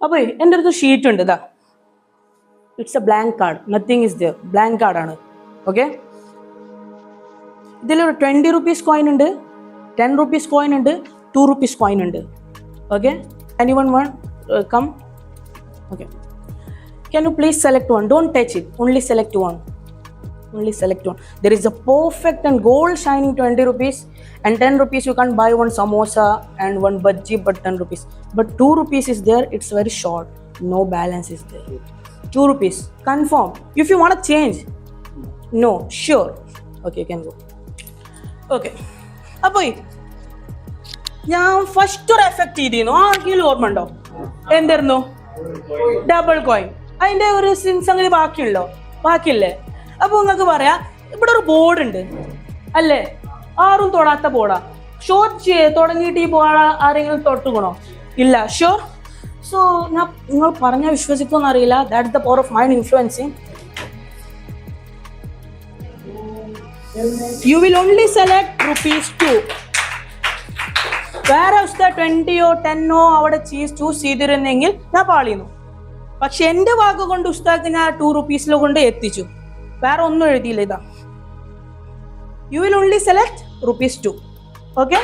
അപ്പോൾ എൻ്റെ അടുത്ത് ഷീറ്റ് ഉണ്ട് ഇതാ. It's A blank card, nothing is there, blank കാർഡാണ്. ഓക്കെ, ഇതിലൊരു 20 rupees കോയിൻ ഉണ്ട്, 10 rupees കോയിൻ ഉണ്ട്, 2 rupees കോയിൻ ഉണ്ട്. Okay, anyone want come? Okay, can you please select one? Don't touch it, only select one. Only select one. There is a perfect and gold shining 20 rupees and 10 rupees. You can buy one samosa and one bhaji, but 10 rupees. But 2 rupees is there. It's very short. No balance is there. 2 rupees. Confirm. If you want to change. No. Sure. Okay, you can go. Okay. അപ്പോൾ ഞാൻ first ഒരു effect ചെയ്തിരുന്നു. ആർക്കെങ്കിലും ഓർമ്മ ഉണ്ടോ? എന്തായിരുന്നു? Double coin. അതിൻ്റെ ഒരു സംഗതി ബാക്കിയുണ്ടോ? ബാക്കിയില്ലേ? അപ്പോൾ നിങ്ങൾക്ക് പറയാം, ഇവിടെ ഒരു ബോർഡ് ഉണ്ട് അല്ലേ, ആരും തൊടാത്ത ബോർഡാ. ഷോർട്ട് തുടങ്ങിയിട്ട് ഈ ബോർഡ് ആരെങ്കിലും തൊട്ടുകണോ? ഇല്ല. ഷുവർ. സോ ഞാൻ നിങ്ങൾ പറഞ്ഞാൽ വിശ്വസിക്കുമെന്ന് അറിയില്ല. That the power of mind influencing. You will only select ₹2. വേറെ ഉസ്താ 20 10 അവിടെ ചൂസ് ചെയ്തിരുന്നെങ്കിൽ ഞാൻ പാളിയുന്നു. പക്ഷെ എൻ്റെ വാക്ക് കൊണ്ട് ഉസ്താക്ക് ഞാൻ 2 rupees കൊണ്ട് എത്തിച്ചു. വേറെ ഒന്നും എഴുതിയില്ല. ഇതാ, you will only select ₹2. Okay.